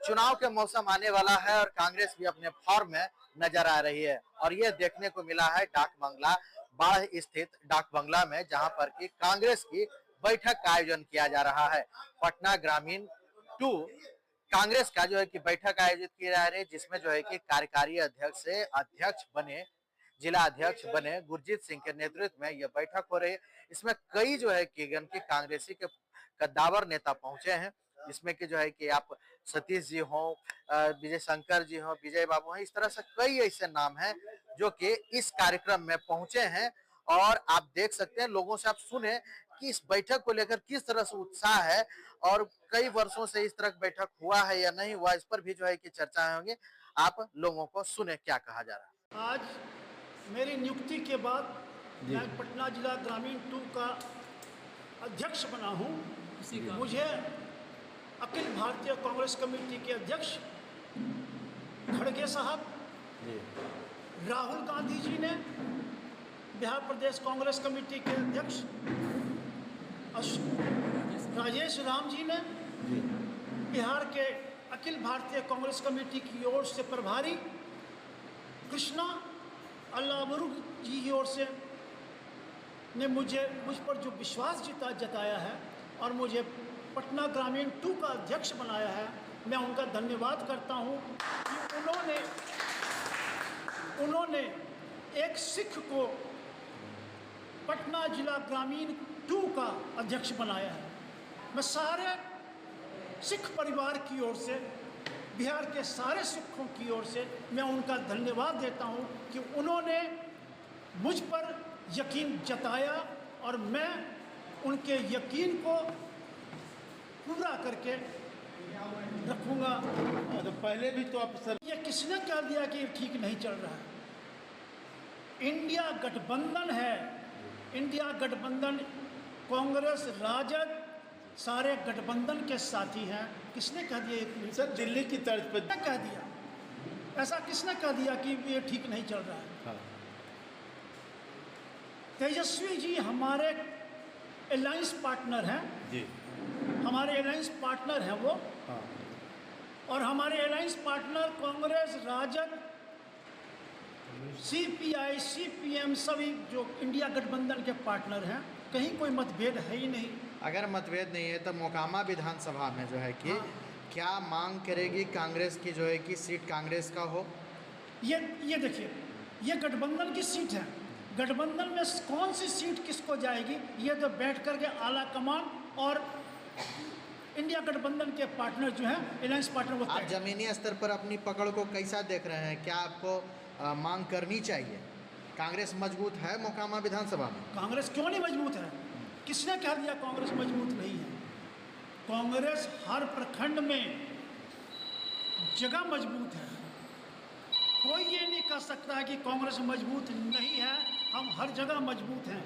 चुनाव के मौसम आने वाला है और कांग्रेस भी अपने फॉर्म में नजर आ रही है और ये देखने को मिला है डाक बंगला बाढ़ स्थित डाक बंगला में, जहां पर कि कांग्रेस की बैठक का आयोजन किया जा रहा है। पटना ग्रामीण 2 कांग्रेस का जो है कि बैठक आयोजित की जा रही है, जिसमें जो है कि कार्यकारी अध्यक्ष से अध्यक्ष बने, जिला अध्यक्ष बने गुरजीत सिंह के नेतृत्व में यह बैठक हो रही है। इसमें कई जो है कि कांग्रेसी के कद्दावर नेता पहुंचे हैं, जिसमें कि जो है कि आप सतीश जी हो, विजय शंकर जी हो, विजय बाबू हैं, इस तरह से कई ऐसे नाम हैं जो कि इस कार्यक्रम में पहुंचे हैं। और आप देख सकते हैं, लोगों से आप सुने कि इस बैठक को लेकर किस तरह से उत्साह है और कई वर्षों से इस तरह की बैठक हुआ है या नहीं हुआ, इस पर भी जो है कि चर्चाएं होंगी। आप लोगों को सुने क्या कहा जा रहा है। आज मेरी नियुक्ति के बाद मैं पटना जिला ग्रामीण 2 का अध्यक्ष बना हूँ। मुझे अखिल भारतीय कांग्रेस कमेटी के अध्यक्ष खड़गे साहब, राहुल गांधी जी ने, बिहार प्रदेश कांग्रेस कमेटी के अध्यक्ष राजेश राम जी ने, बिहार के अखिल भारतीय कांग्रेस कमेटी की ओर से प्रभारी कृष्णा अल्लावरू जी की ओर से ने मुझ पर जो विश्वास जताया है और मुझे पटना ग्रामीण 2 का अध्यक्ष बनाया है, मैं उनका धन्यवाद करता हूं कि उन्होंने एक सिख को पटना जिला ग्रामीण 2 का अध्यक्ष बनाया है। मैं सारे सिख परिवार की ओर से, बिहार के सारे सिखों की ओर से मैं उनका धन्यवाद देता हूं कि उन्होंने मुझ पर यकीन जताया और मैं उनके यकीन को पूरा करके रखूंगा। तो पहले भी तो आप सर, ये किसने कह दिया कि ठीक नहीं चल रहा है? इंडिया गठबंधन है, इंडिया गठबंधन कांग्रेस राजद सारे गठबंधन के साथी हैं। किसने कह दिया सर दिल्ली की तर्ज पर कह दिया? ऐसा किसने कह दिया कि ये ठीक नहीं चल रहा है? हाँ। तेजस्वी जी हमारे अलायंस पार्टनर हैं जी, हमारे अलायंस पार्टनर हैं वो। हाँ। और हमारे अलायंस पार्टनर कांग्रेस राजद सीपीआई सीपीएम सभी जो इंडिया गठबंधन के पार्टनर हैं, कहीं कोई मतभेद है ही नहीं। अगर मतभेद नहीं है तो मोकामा विधानसभा में जो है कि क्या मांग करेगी कांग्रेस की, जो है कि सीट कांग्रेस का हो? ये देखिए, ये गठबंधन की सीट है। गठबंधन में कौन सी सीट किसको जाएगी, ये तो बैठ करके आला कमान और इंडिया गठबंधन के पार्टनर जो हैं, अलायंस पार्टनर, वो आप जमीनी स्तर पर अपनी पकड़ को कैसा देख रहे हैं? क्या आपको मांग करनी चाहिए? कांग्रेस मजबूत है मोकामा विधानसभा में? कांग्रेस क्यों नहीं मजबूत है? किसने कह दिया कांग्रेस मजबूत नहीं है? कांग्रेस हर प्रखंड में जगह मजबूत है। कोई ये नहीं कह सकता है कि कांग्रेस मजबूत नहीं है। हम हर जगह मजबूत हैं,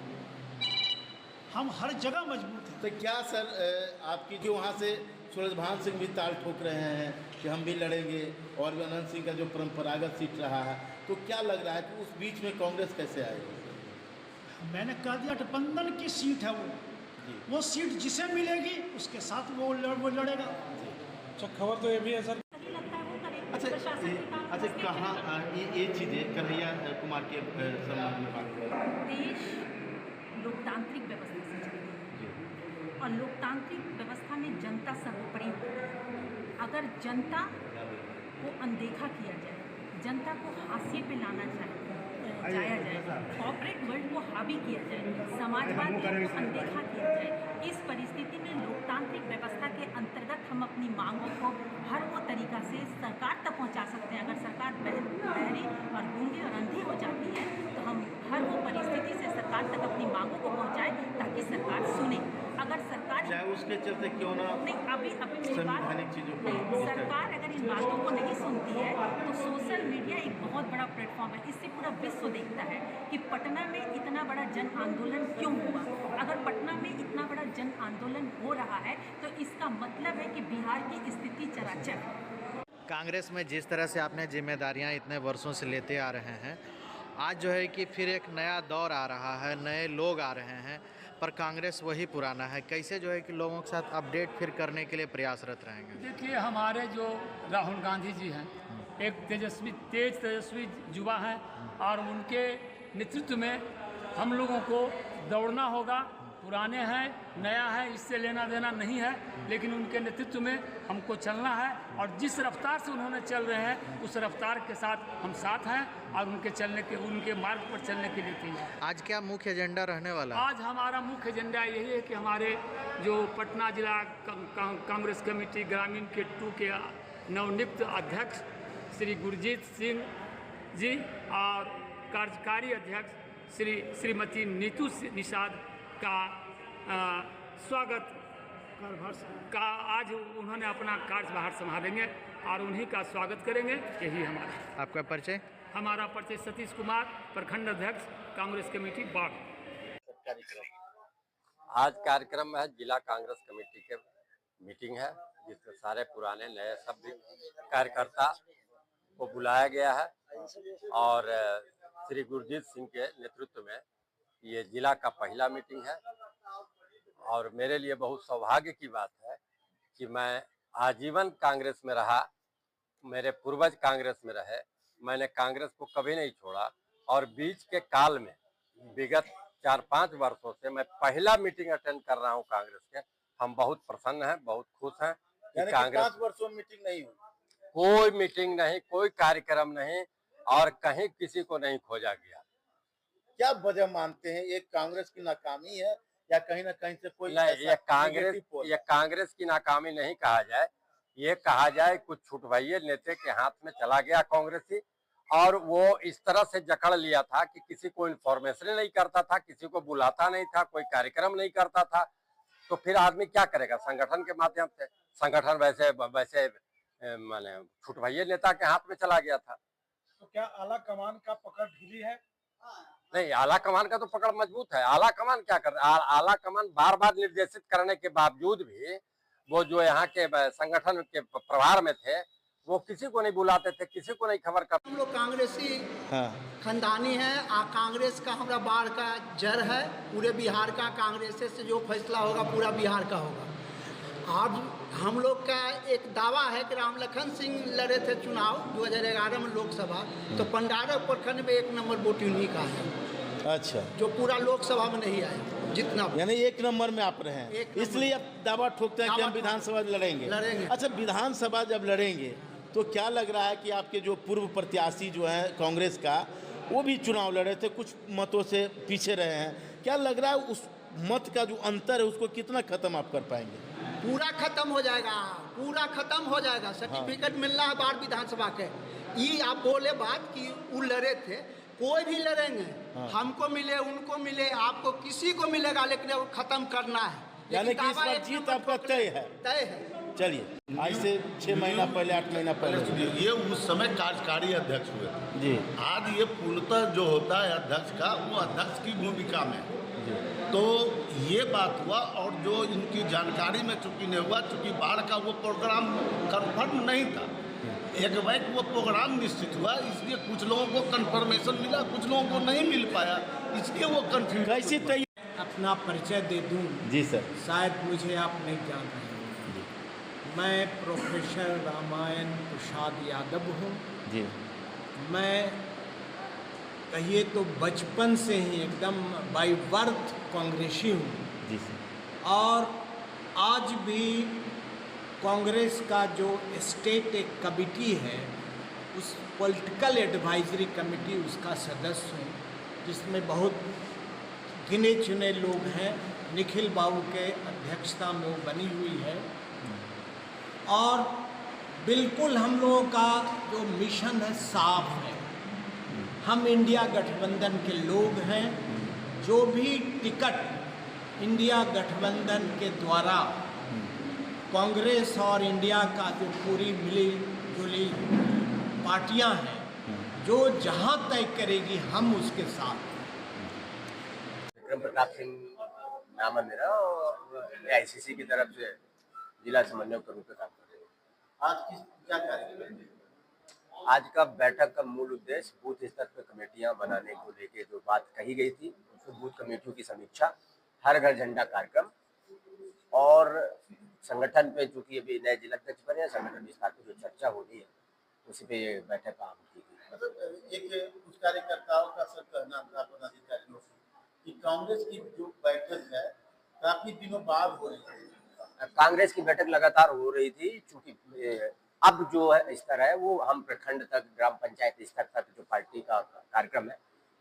हम हर जगह मजबूत हैं। तो क्या सर आपकी जो वहाँ से सूरजभान सिंह भी ताल ठोक रहे हैं कि हम भी लड़ेंगे, और भी अनंत सिंह का जो परंपरागत सीट रहा है, तो क्या लग रहा है कि उस बीच में कांग्रेस कैसे आएगी? मैंने कह दिया गठबंधन की सीट है वो सीट जिसे मिलेगी उसके साथ वो लड़ेगा। अच्छा, खबर तो ये भी है सर। अच्छा कहाँ ये चीज़ें कन्हैया कुमार के सम्मान में बात करें। देश लोकतांत्रिक व्यवस्था से चल रही है और लोकतांत्रिक व्यवस्था में जनता सर्वोपरि होती है। अगर जनता को अनदेखा किया जाए, जनता को हाशिए पे लाना जाया जाए, कॉर्पोरेट वर्ल्ड को हावी किया जाए, समाजवाद को अनदेखा किया जाए, इस परिस्थिति में लोकतांत्रिक व्यवस्था के अंतर्गत हम अपनी मांगों को हर वो तरीका से सरकार तक पहुंचा सकते हैं। अगर सरकार बहरी और गूंगी और अंधी हो जाती है तो हम हर वो परिस्थिति से सरकार तक अपनी मांगों को पहुंचाएं ताकि सरकार सुने। अगर सरकार चाहे उसके चलते क्यों ना नहीं, अभी संवैधानिक चीज़ों को सरकार अगर इन बातों को नहीं सुनती है तो सोशल मीडिया एक बहुत बड़ा प्लेटफॉर्म है। इससे पूरा विश्व देखता है कि पटना में इतना बड़ा जन आंदोलन क्यों हुआ। अगर पटना में इतना बड़ा जन आंदोलन हो रहा है तो इसका मतलब है कि बिहार की स्थिति चराचर है। कांग्रेस में जिस तरह से आपने जिम्मेदारियां इतने वर्षों से लेते आ रहे हैं, आज जो है कि फिर एक नया दौर आ रहा है, नए लोग आ रहे हैं, पर कांग्रेस वही पुराना है, कैसे जो है कि लोगों के साथ अपडेट फिर करने के लिए प्रयासरत रहेंगे? देखिए, हमारे जो राहुल गांधी जी हैं, एक तेज तेजस्वी युवा हैं, और उनके नेतृत्व में हम लोगों को दौड़ना होगा। पुराने हैं, नया है, इससे लेना देना नहीं है, लेकिन उनके नेतृत्व में हमको चलना है, और जिस रफ्तार से उन्होंने चल रहे हैं उस रफ्तार के साथ हम साथ हैं, और उनके मार्ग पर चलने के लिए तैयार हैं। आज क्या मुख्य एजेंडा रहने वाला है? आज हमारा मुख्य एजेंडा यही है कि हमारे जो पटना जिला कांग्रेस कमेटी ग्रामीण के 2 के नवनियुक्त अध्यक्ष श्री गुरजीत सिंह जी और कार्यकारी अध्यक्ष श्रीमती नीतू निषाद का स्वागत का आज उन्होंने अपना कार्यभार संभालेंगे, और उन्हीं का स्वागत करेंगे। यही हमारा। आपका परिचय? हमारा परिचय सतीश कुमार, प्रखंड अध्यक्ष कांग्रेस कमेटी बाढ़। आज कार्यक्रम में जिला कांग्रेस कमेटी के मीटिंग है, जिसमें सारे पुराने नए सभी कार्यकर्ता को बुलाया गया है, और श्री गुरजीत सिंह के नेतृत्व में ये जिला का पहला मीटिंग है। और मेरे लिए बहुत सौभाग्य की बात है कि मैं आजीवन कांग्रेस में रहा, मेरे पूर्वज कांग्रेस में रहे, मैंने कांग्रेस को कभी नहीं छोड़ा, और बीच के काल में विगत 4-5 वर्षों से मैं पहला मीटिंग अटेंड कर रहा हूं कांग्रेस के। हम बहुत प्रसन्न हैं, बहुत खुश हैं कि कांग्रेस 5 वर्षों में मीटिंग नहीं हुई, कोई मीटिंग नहीं, कोई कार्यक्रम नहीं, और कहीं किसी को नहीं खोजा गया। क्या वजह मानते हैं? ये कांग्रेस की नाकामी है या कहीं ना कहीं से कोई नहीं, ये कांग्रेस की नाकामी नहीं कहा जाए, ये कहा जाए कुछ छुटभइये नेता के हाथ में चला गया कांग्रेसी, और वो इस तरह से जकड़ लिया था कि किसी को इन्फॉर्मेशन नहीं करता था, किसी को बुलाता नहीं था, कोई कार्यक्रम नहीं करता था, तो फिर आदमी क्या करेगा? संगठन के माध्यम से संगठन वैसे माने छुटभइये नेता के हाथ में चला गया था। तो क्या आला कमान का पकड़ ढीली है? नहीं, आला कमान का तो पकड़ मजबूत है। आला कमान क्या कर रहा है? आला कमान बार बार निर्देशित करने के बावजूद भी वो जो यहाँ के संगठन के प्रभार में थे, वो किसी को नहीं बुलाते थे, किसी को नहीं खबर करते। हम लोग कांग्रेसी खानदानी हैं। कांग्रेस का हमारा बाढ़ का जड़ है, पूरे बिहार का कांग्रेस से जो फैसला होगा पूरा बिहार का होगा। आज हम लोग का एक दावा है कि राम लखन सिंह लड़े थे चुनाव 2011 में लोकसभा, तो पंडारा प्रखंड में 1 नंबर वोट उन्हीं का है। अच्छा, जो पूरा लोकसभा में नहीं आया, जितना यानी 1 नंबर में आप रहे हैं, इसलिए अब दावा ठोकते हैं कि हम विधानसभा लड़ेंगे। अच्छा, विधानसभा जब लड़ेंगे तो क्या लग रहा है कि आपके जो पूर्व प्रत्याशी जो है कांग्रेस का, वो भी चुनाव लड़े थे, कुछ मतों से पीछे रहे हैं, क्या लग रहा है उस मत का जो अंतर है उसको कितना खत्म आप कर पाएंगे? पूरा खत्म हो जाएगा, पूरा खत्म हो जाएगा। सर्टिफिकेट मिलना है बाढ़ विधानसभा के। ये आप बोले बात कि वो लड़े थे, कोई भी लड़ेंगे, हमको मिले उनको मिले आपको किसी को मिलेगा, लेकिन वो खत्म करना है। यानी कि इस बार जीत आपका तय है? तय है। चलिए, आज से 6 महीना पहले 8 महीना पहले ये उस समय कार्यकारी अध्यक्ष हुए थे जी। आज ये पूर्णतः जो होता है अध्यक्ष का, वो अध्यक्ष की भूमिका में। तो ये बात हुआ, और जो इनकी जानकारी में चूंकि नहीं हुआ, चूंकि बाढ़ का वो प्रोग्राम कंफर्म नहीं था, एक बैग वो प्रोग्राम निश्चित हुआ, इसलिए कुछ लोगों को कंफर्मेशन मिला, कुछ लोगों को नहीं मिल पाया, इसलिए वो कंफ्यूजन। कैसी तैयारी? अपना परिचय दे दूं? जी सर। शायद मुझे आप नहीं जान रहे हैं। मैं प्रोफेसर रामायण प्रसाद यादव हूँ जी। मैं कहिए तो बचपन से ही एकदम बाय बर्थ कांग्रेसी हूँ जी सर। और आज भी कांग्रेस का जो स्टेट एक कमेटी है, उस पॉलिटिकल एडवाइजरी कमेटी उसका सदस्य हूँ, जिसमें बहुत गिने चुने लोग हैं। निखिल बाबू के अध्यक्षता में वो बनी हुई है, और बिल्कुल हम लोगों का जो मिशन है साफ है। हम इंडिया गठबंधन के लोग हैं। जो भी टिकट इंडिया गठबंधन के द्वारा कांग्रेस और इंडिया का जो पूरी मिली जुली पार्टियां हैं, जो जहां तय करेगी हम उसके साथ हैं। विक्रम प्रताप सिंह नाम है मेरा, और आईसीसी की तरफ से जिला समन्वयक के रूप में काम कर रहे हैं। आज क्या कार्यक्रम? आज का बैठक का मूल उद्देश्य बूथ स्तर पर कमेटियां बनाने को लेके जो बात कही गई थी, उसको बूथ कमेटियों की समीक्षा हर घर झंडा कार्यक्रम और संगठन पे चूंकि अभी नए जिलाध्यक्ष बने हैं, संगठन विस्तार की जो चर्चा हो रही है उसी पे ये बैठक आम की गई। मतलब एक कुछ कार्यकर्ताओं का सब कहना था पदाधिकारियों की कि कांग्रेस की जो बैठक है काफी दिनों बाद हो रही है। कांग्रेस की बैठक लगातार हो रही थी, चूंकि अब जो है स्तर है वो हम प्रखंड तक, ग्राम पंचायत स्तर तक जो पार्टी का कार्यक्रम है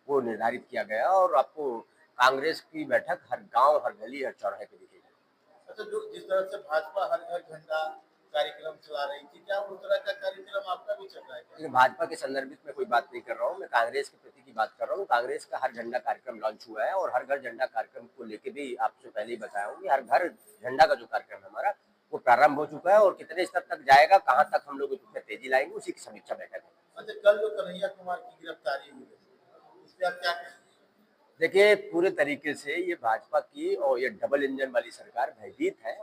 वो निर्धारित किया गया और आपको कांग्रेस की बैठक हर गांव, हर गली, हर चौराहे पे दिखेगी। अच्छा, जो जिस तरह से भाजपा हर घर झंडा कार्यक्रम चला रही थी, क्या उस तरह का कार्यक्रम आपका भी चल रहा है? लेकिन भाजपा के संदर्भित में कोई बात नहीं कर रहा हूँ, मैं कांग्रेस के प्रति की बात कर रहा हूँ। कांग्रेस का हर झंडा कार्यक्रम लॉन्च हुआ है और हर घर झंडा कार्यक्रम को लेके भी आपसे पहले ही बताया हूँ कि हर घर झंडा का जो कार्यक्रम है हमारा वो प्रारंभ हो चुका है और कितने स्तर तक जाएगा, कहाँ तक हम लोग उसमें तेजी लाएंगे, उसी की समीक्षा बैठक है। अच्छा, कल जो कन्हैया कुमार की गिरफ्तारी हुई है इस पे आप क्या कहेंगे? देखिए, पूरे तरीके से ये भाजपा की और ये डबल इंजन वाली सरकार भयभीत है।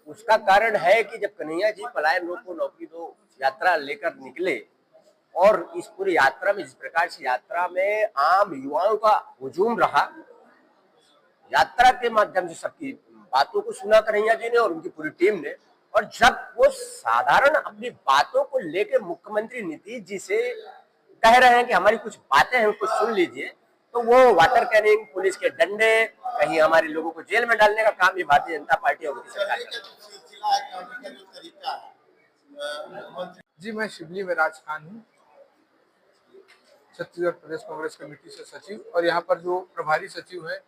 उसका कारण है कि जब कन्हैया जी पलायन रोको नौकरी दो यात्रा लेकर निकले और इस पूरी यात्रा में जिस प्रकार से यात्रा में आम युवाओं का हुजूम रहा, यात्रा के माध्यम से सबकी बातों को सुना कन्हैया जी ने और उनकी पूरी टीम ने, और जब वो साधारण अपनी बातों को लेकर मुख्यमंत्री नीतीश जी से कह रहे हैं कि हमारी कुछ बातें हैं उनको सुन लीजिए, तो वो वाटर कैनिंग, पुलिस के डंडे, कहीं हमारे लोगों को जेल में डालने का काम ये भारतीय जनता पार्टी और उनकी सरकार है। जी, मैं शिवली में राज खान हूँ, छत्तीसगढ़ प्रदेश कांग्रेस कमेटी से सचिव, और यहाँ पर जो प्रभारी सचिव है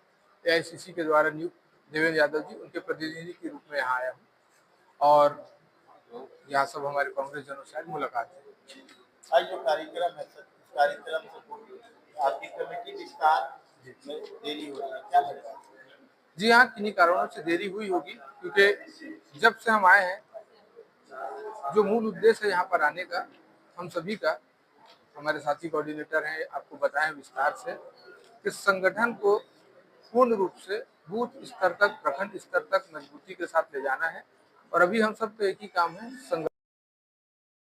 AICC के द्वारा नियुक्त देवेंद्र यादव जी, उनके प्रतिनिधि के रूप में यहाँ आया हूँ और यहाँ सब हमारे कांग्रेस जनों से आज मुलाकात है। आज जो कार्यक्रम है, कार्यक्रम से आपकी कमेटी विस्तार में देरी हो रही है, क्या लगता है? जी हाँ, किन्हीं कारणों से देरी हुई होगी, क्योंकि जब से हम आए हैं जो मूल उद्देश्य है यहाँ पर आने का, हम सभी का, हमारे साथी कोऑर्डिनेटर हैं, आपको बताएं विस्तार से कि संगठन को पूर्ण रूप से बूथ स्तर तक, प्रखंड स्तर तक मजबूती के साथ ले जाना है। और अभी हम सब तो एक ही काम है,